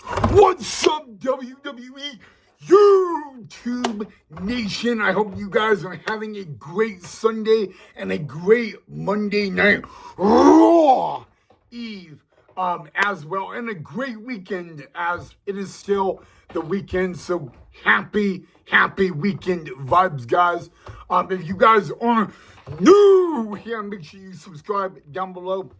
What's up, WWE YouTube Nation? I hope you guys are having a great Sunday and a great Monday night Raw Eve as well, and a great weekend as it is still the weekend. So happy weekend vibes, guys. If you guys are new here, make sure you subscribe down below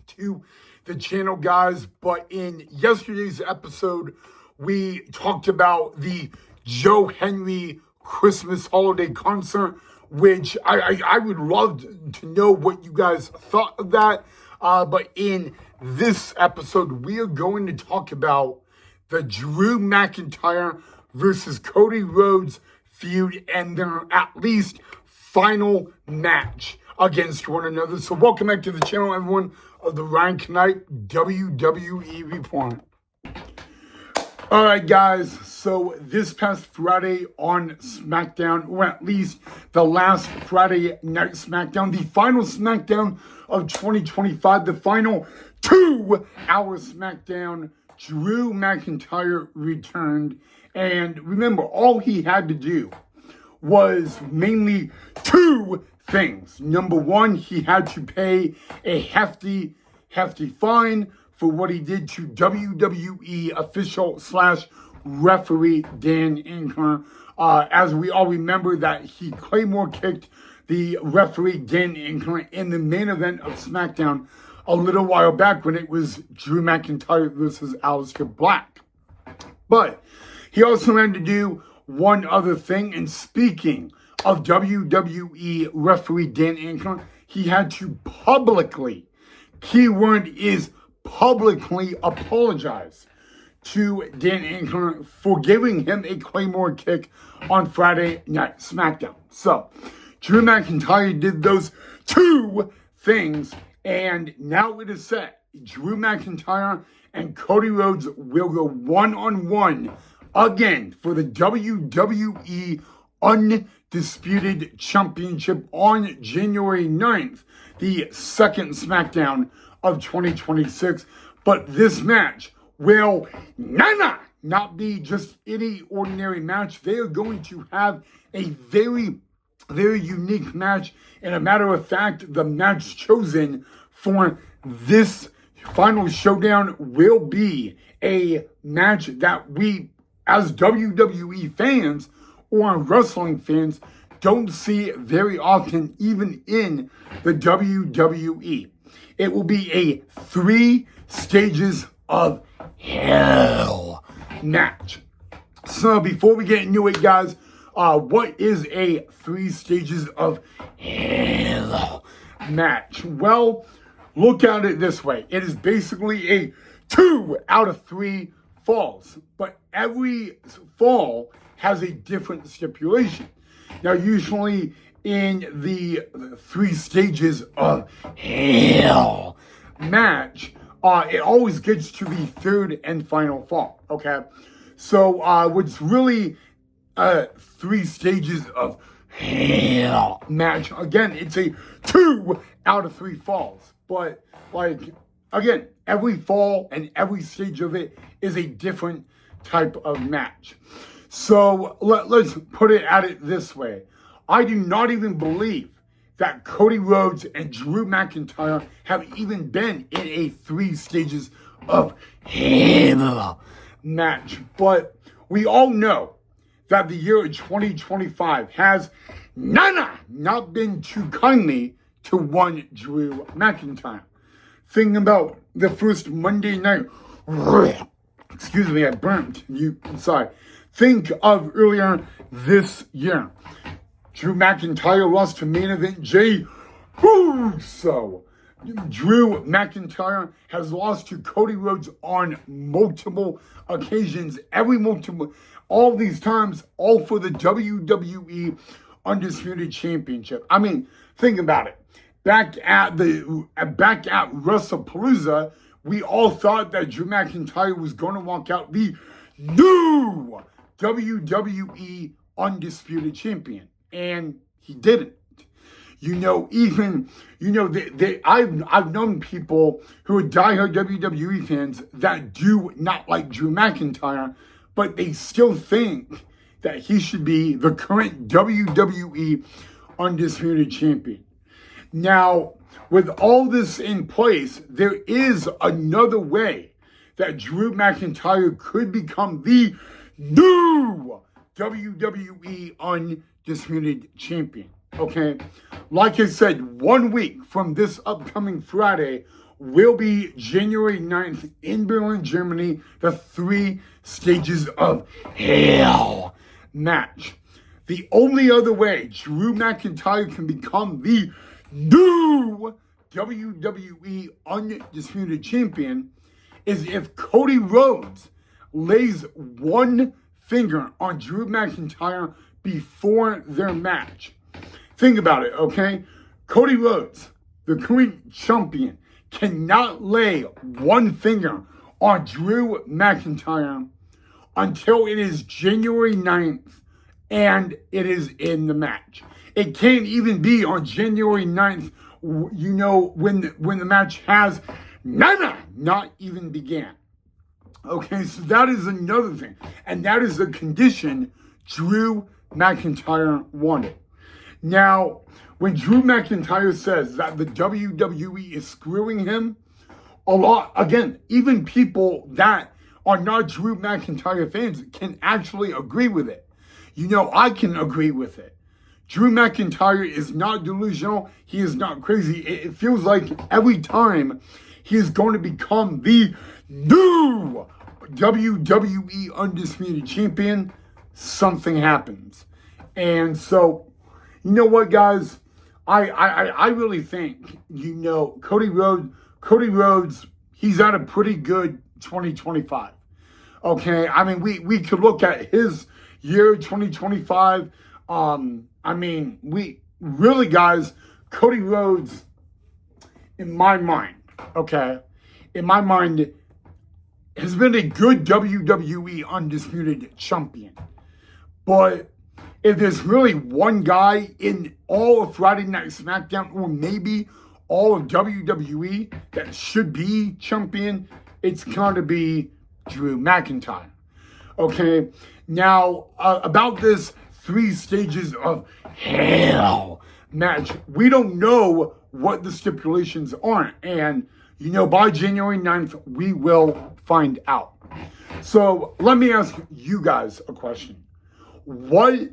to the channel, guys. But in yesterday's episode, we talked about the Joe Henry Christmas holiday concert, which I would love to know what you guys thought of that. But in this episode, we are going to talk about the Drew McIntyre versus Cody Rhodes feud and their at least final match against one another. So welcome back to the channel, everyone, of the Ryan Knight WWE Report. All right, guys, so this past Friday on SmackDown, or at least the last Friday night SmackDown, the final SmackDown of 2025, the final 2-hour SmackDown, Drew McIntyre returned. And remember, all he had to do was mainly two things. Number one, he had to pay a hefty fine for what he did to WWE official / referee Dan Inkler. As we all remember that he Claymore kicked the referee Dan Inkler in the main event of SmackDown a little while back when it was Drew McIntyre versus Aleister Black. But he also had to do one other thing, and speaking of WWE referee Dan Inkler, he had to publicly, keyword is publicly, apologize to Dan Inkler for giving him a Claymore kick on Friday Night SmackDown. So, Drew McIntyre did those two things, and now it is set. Drew McIntyre and Cody Rhodes will go one-on-one again for the WWE Undisputed Championship on January 9th, the second SmackDown of 2026. But this match will not be just any ordinary match. They are going to have a very unique match. And a matter of fact, the match chosen for this final showdown will be a match that we, as WWE fans or wrestling fans, don't see very often, even in the WWE. It will be a 3 stages of hell match. So before we get into it, guys, what is a 3 stages of hell match? Well, look at it this way. It is basically a 2 out of 3 falls, but every fall has a different stipulation. Now, usually in the 3 stages of hell match, it always gets to the 3rd and final fall, okay? So, what's really 3 stages of hell match, again, it's a 2 out of 3 falls, but, like, again, every fall and every stage of it is a different type of match. So let's put it at it this way. I do not even believe that Cody Rhodes and Drew McIntyre have even been in a 3 stages of hell match. But we all know that the year 2025 has not been too kindly to one Drew McIntyre. Thinking about the first Monday night, excuse me, I burped. Sorry. Think of earlier this year. Drew McIntyre lost to main event Jey Uso. Drew McIntyre has lost to Cody Rhodes on multiple occasions. All these times, all for the WWE Undisputed Championship. I mean, think about it. Back at WrestlePalooza, we all thought that Drew McIntyre was going to walk out the new WWE Undisputed Champion, and he didn't. I've known people who are diehard WWE fans that do not like Drew McIntyre, but they still think that he should be the current WWE Undisputed Champion. Now, with all this in place, there is another way that Drew McIntyre could become the new WWE Undisputed Champion. Okay? Like I said, 1 week from this upcoming Friday will be January 9th in Berlin, Germany, the 3 Stages of Hell match. The only other way Drew McIntyre can become the new WWE Undisputed Champion is if Cody Rhodes lays one finger on Drew McIntyre before their match. Think about it, okay? Cody Rhodes, the current champion, cannot lay one finger on Drew McIntyre until it is January 9th and it is in the match. It can't even be on January 9th, when the match has not even began. Okay, so that is another thing. And that is the condition Drew McIntyre wanted. Now, when Drew McIntyre says that the WWE is screwing him, a lot, again, even people that are not Drew McIntyre fans can actually agree with it. I can agree with it. Drew McIntyre is not delusional. He is not crazy. It feels like every time he is going to become the new WWE Undisputed Champion, something happens. And so, you know what, guys? I really think, Cody Rhodes, he's had a pretty good 2025. Okay? I mean, we could look at his year 2025. We really, guys, Cody Rhodes, in my mind, has been a good WWE Undisputed Champion. But if there's really one guy in all of Friday Night SmackDown, or maybe all of WWE, that should be champion, it's going to be Drew McIntyre. Okay? Now, about this 3 Stages of Hell match, we don't know what the stipulations are. And, by January 9th, we will find out. So, let me ask you guys a question. What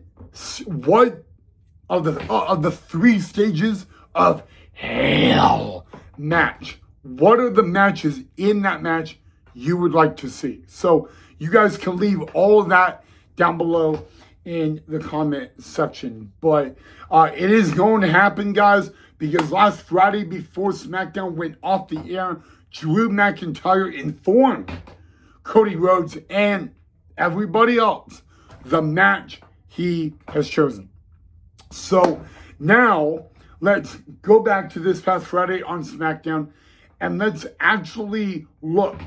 of the 3 Stages of Hell match, what are the matches in that match you would like to see? So, you guys can leave all of that down below in the comment section. But it is going to happen, guys, because last Friday before SmackDown went off the air, Drew McIntyre informed Cody Rhodes and everybody else the match he has chosen. So now let's go back to this past Friday on SmackDown and let's actually look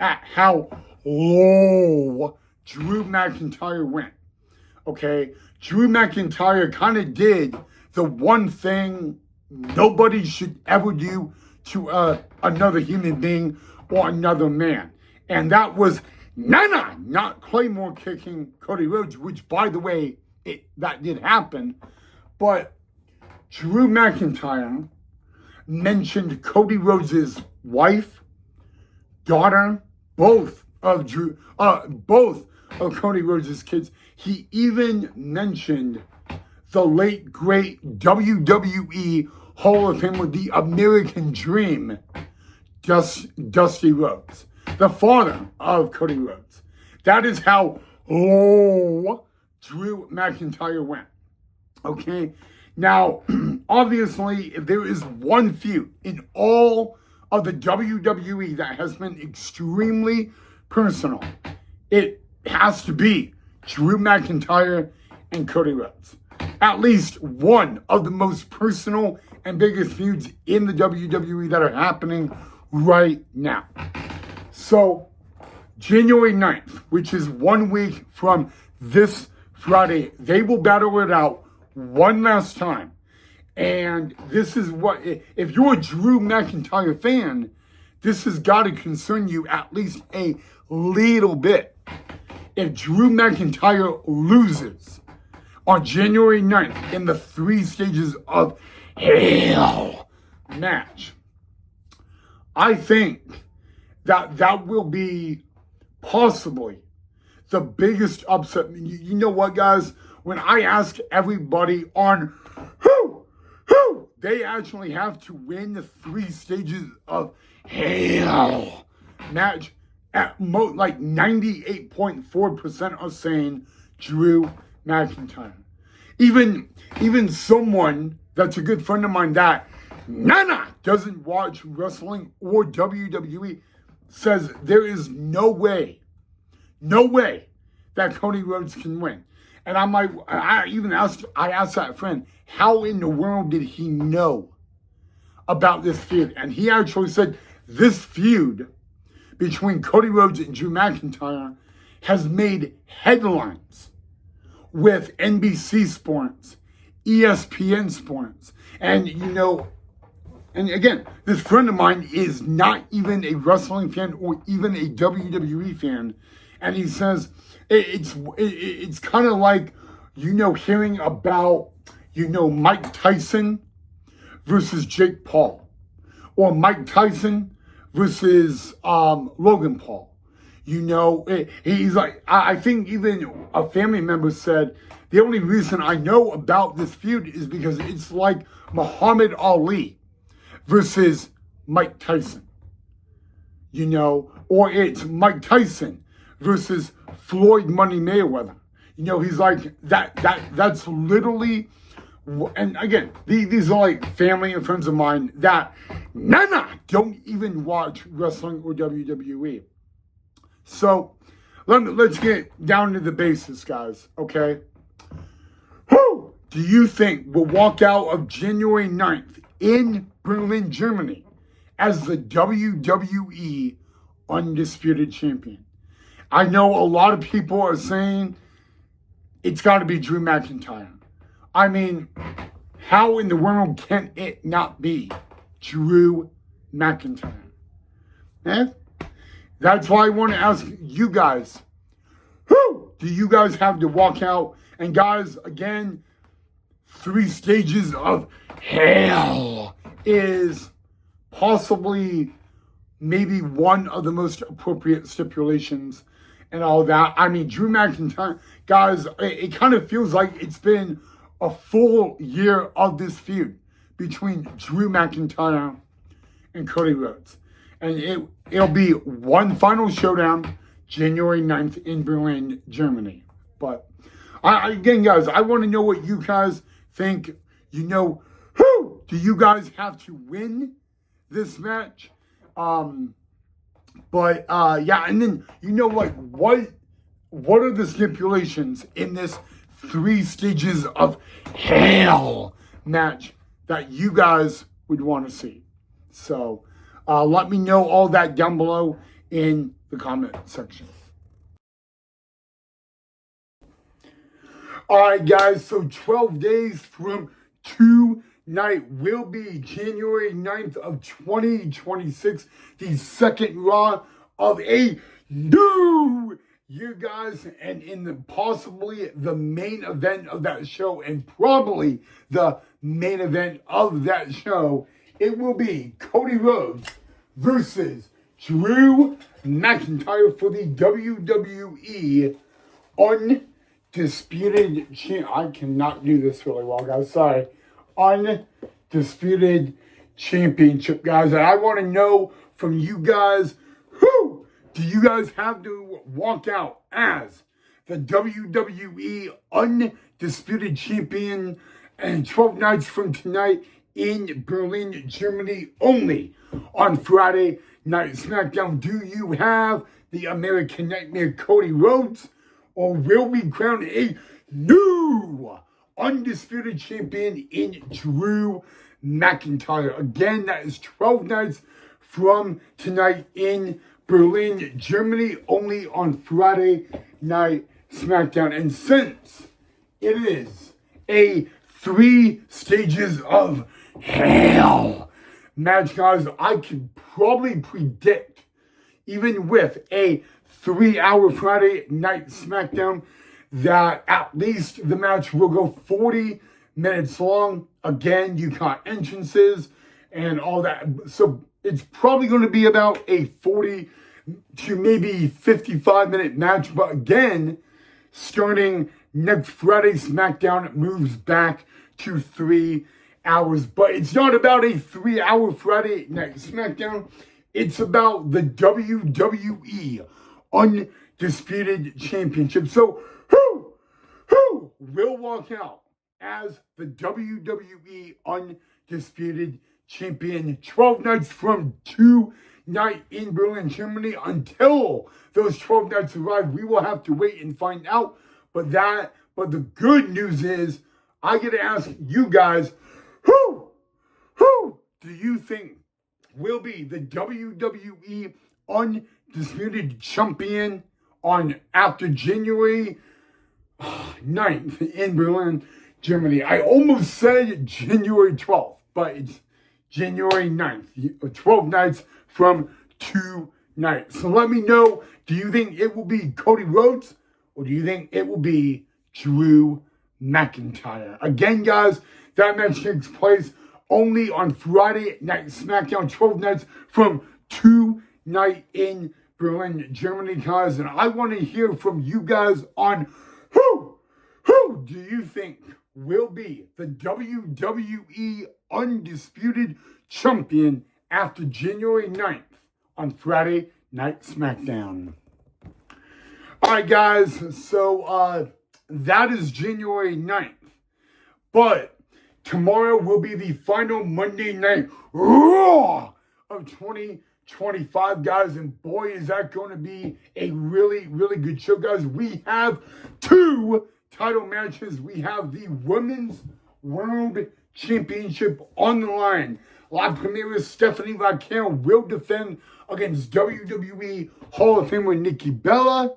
at how low Drew McIntyre went. Okay, Drew McIntyre kind of did the one thing nobody should ever do to another human being or another man. And that was not Claymore kicking Cody Rhodes, which, by the way, that did happen. But Drew McIntyre mentioned Cody Rhodes' wife, daughter, both of Cody Rhodes' kids. He even mentioned the late, great WWE Hall of Famer, the American Dream, Dusty Rhodes, the father of Cody Rhodes. That is how low Drew McIntyre went. Okay? Now, obviously, if there is one feud in all of the WWE that has been extremely personal, it has to be Drew McIntyre and Cody Rhodes. At least one of the most personal and biggest feuds in the WWE that are happening right now. So, January 9th, which is 1 week from this Friday, they will battle it out one last time. And this is what, if you're a Drew McIntyre fan, this has got to concern you at least a little bit. If Drew McIntyre loses on January 9th in the 3 stages of hell match, I think that will be possibly the biggest upset. You know what, guys? When I ask everybody on who they actually have to win the 3 stages of hell match, at like 98.4% are saying Drew McIntyre. Even someone that's a good friend of mine that doesn't watch wrestling or WWE says there is no way that Cody Rhodes can win. And I'm like, I asked that friend, how in the world did he know about this feud? And he actually said this feud between Cody Rhodes and Drew McIntyre has made headlines with NBC Sports, ESPN Sports. And and again, this friend of mine is not even a wrestling fan or even a WWE fan. And he says it's kind of like, hearing about, Mike Tyson versus Jake Paul, or Mike Tyson versus Logan Paul. He's like, I think even a family member said, the only reason I know about this feud is because it's like Muhammad Ali versus Mike Tyson, or it's Mike Tyson versus Floyd Money Mayweather. He's like, that's literally, and again, these are like family and friends of mine that don't even watch wrestling or WWE. So let's get down to the basics, guys, okay? Who do you think will walk out of January 9th in Berlin, Germany as the WWE Undisputed Champion? I know a lot of people are saying it's got to be Drew McIntyre. I mean, how in the world can it not be Drew McIntyre? That's why I want to ask you guys, who do you guys have to walk out? And guys, again, 3 stages of hell is possibly maybe one of the most appropriate stipulations and all that. I mean, Drew McIntyre, guys, it kind of feels like it's been a full year of this feud between Drew McIntyre and Cody Rhodes. And it'll be one final showdown, January 9th in Berlin, Germany. But again, guys, I want to know what you guys think. Who do you guys have to win this match? Yeah, and then what are the stipulations in this 3 stages of hell match that you guys would want to see? So let me know all that down below in the comment section. All right, guys, so 12 days from tonight will be January 9th of 2026, the second Raw of a new year, guys, and possibly the main event of that show, and probably the main event of that show, it will be Cody Rhodes versus Drew McIntyre for the WWE Undisputed I cannot do this really well, guys. Sorry. Undisputed Championship, guys. And I want to know from you guys, who do you guys have to walk out as the WWE Undisputed Champion and 12 nights from tonight in Berlin, Germany only on Friday Night SmackDown? Do you have the American Nightmare Cody Rhodes, or will we crown a new Undisputed Champion in Drew McIntyre? Again, that is 12 nights from tonight in Berlin, Germany, only on Friday Night SmackDown. And since it is a 3 stages of hell match, guys. I can probably predict, even with a 3-hour Friday night SmackDown, that at least the match will go 40 minutes long. Again, you got entrances and all that. So it's probably going to be about a 40 to maybe 55-minute match. But again, starting next Friday, SmackDown moves back to 3 hours. But it's not about a 3-hour Friday night SmackDown. It's about the WWE Undisputed Championship. So who will walk out as the WWE Undisputed Champion? 12 nights from tonight in Berlin, Germany. Until those 12 nights arrive, we will have to wait and find out. But the good news is, I get to ask you guys, who do you think will be the WWE Undisputed Champion after January 9th in Berlin, Germany? I almost said January 12th, but it's January 9th, 12 nights from tonight. So let me know, do you think it will be Cody Rhodes, or do you think it will be Drew McIntyre? Again, guys, that match takes place only on Friday night SmackDown, 12 nights from tonight in Berlin, Germany, guys. And I want to hear from you guys on who do you think will be the WWE Undisputed Champion after January 9th on Friday Night SmackDown. All right, guys, so that is January 9th. But tomorrow will be the final Monday Night Raw of 2025, guys. And boy, is that going to be a really, really good show, guys. We have 2 title matches. We have the Women's World Championship on the line. La Primera Stephanie Raquel will defend against WWE Hall of Famer Nikki Bella.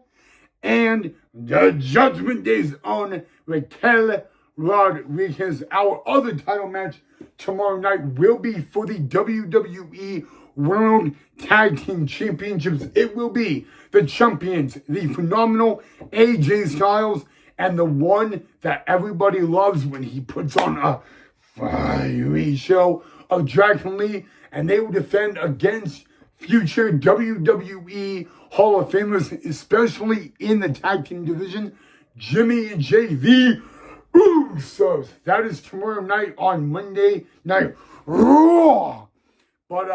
And the Judgment Day's own Raquel Rodriguez. Our other title match tomorrow night will be for the WWE World Tag Team Championships. It will be the champions, the phenomenal AJ Styles, and the one that everybody loves when he puts on a fiery show of Dragon Lee. And they will defend against future WWE Hall of Famers, especially in the tag team division, Jimmy and JV Usos. That is tomorrow night on Monday Night Raw. But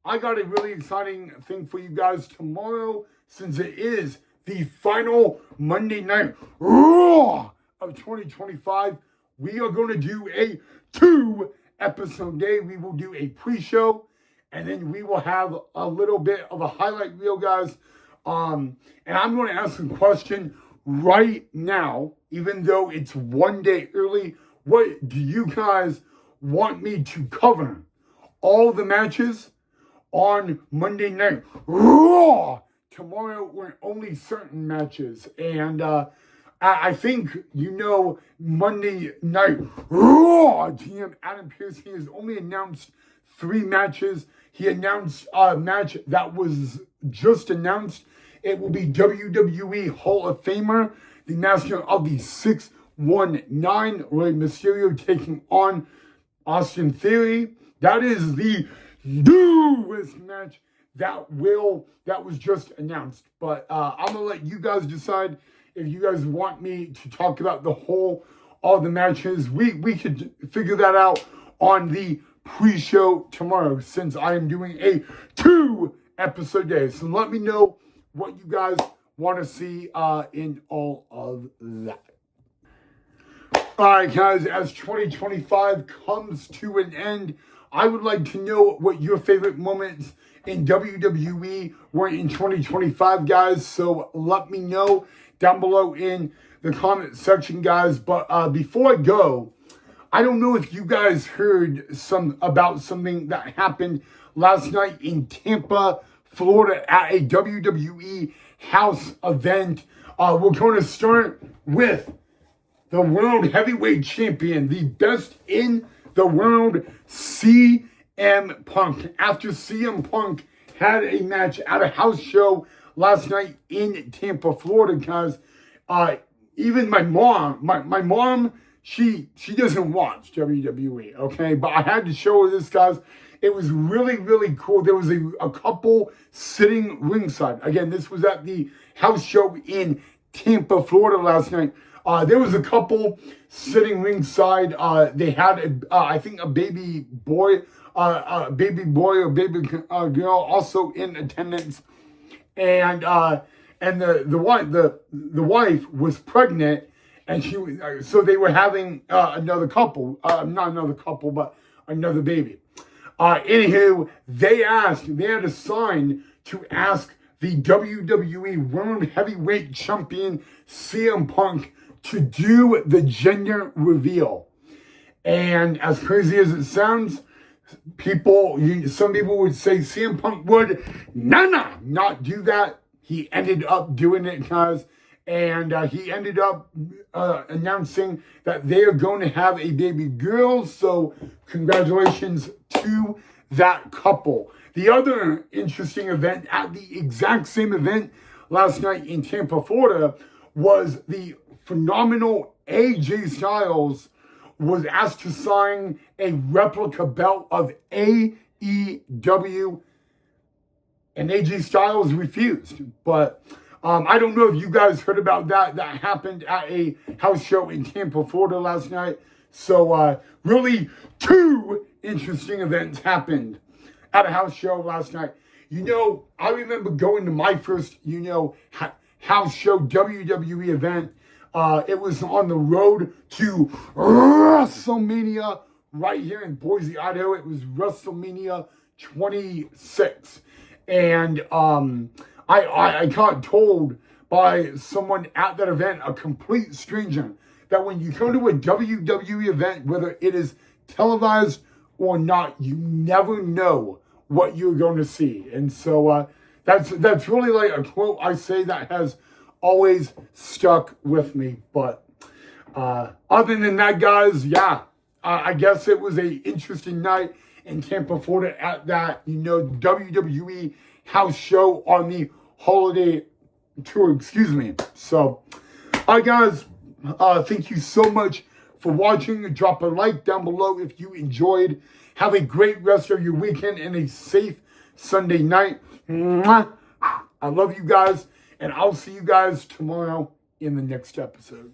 I got a really exciting thing for you guys tomorrow, since it is the final Monday Night Raw of 2025. We are going to do a 2-episode day. We will do a pre-show, and then we will have a little bit of a highlight reel, guys. And I'm going to ask a question right now, even though it's one day early. What do you guys want me to cover? All the matches on Monday Night Raw. Tomorrow were only certain matches. And I think, Monday Night Raw GM Adam Pearce, he has only announced 3 matches. He announced a match that was just announced. It will be WWE Hall of Famer, the master of the 619, Rey Mysterio, taking on Austin Theory. That is the newest match that was just announced. But I'm going to let you guys decide if you guys want me to talk about all the matches. We could figure that out on the pre-show tomorrow, since I am doing a 2-episode day. So let me know what you guys want to see in all of that. All right, guys, as 2025 comes to an end, I would like to know what your favorite moments in WWE were in 2025, guys. So let me know down below in the comment section, guys. But before I go, I don't know if you guys heard about something that happened last night in Tampa, Florida, at a WWE house event. We're going to start with the world heavyweight champion, the best in the world, CM Punk. After CM Punk had a match at a house show last night in Tampa, Florida, guys, even my mom, she doesn't watch WWE, okay? But I had to show her this, guys. It was really, really cool. There was a couple sitting ringside. Again, this was at the house show in Tampa, Florida last night. There was a couple sitting ringside. They had, I think, a baby boy or baby girl also in attendance, and the wife was pregnant, and so they were having another couple, not another couple, but another baby. Anywho, they had a sign to ask the WWE World Heavyweight Champion CM Punk to do the gender reveal. And as crazy as it sounds, some people would say CM Punk would not do that. He ended up doing it, guys. And he ended up announcing that they are going to have a baby girl. So congratulations to that couple. The other interesting event at the exact same event last night in Tampa, Florida, was the phenomenal AJ Styles was asked to sign a replica belt of AEW, and AJ Styles refused. But I don't know if you guys heard about that. That happened at a house show in Tampa, Florida last night. So really, two interesting events happened at a house show last night. I remember going to my first, house show WWE event. It was on the road to WrestleMania right here in Boise, Idaho. It was WrestleMania 26. And I got told by someone at that event, a complete stranger, that when you come to a WWE event, whether it is televised or not, you never know what you're going to see. And so that's really like a quote I say that has always stuck with me. But other than that, guys, I guess it was a interesting night in Tampa, Florida at that, WWE house show on the holiday tour, So, guys, thank you so much for watching. Drop a like down below if you enjoyed. Have a great rest of your weekend and a safe Sunday night. I love you guys, and I'll see you guys tomorrow in the next episode.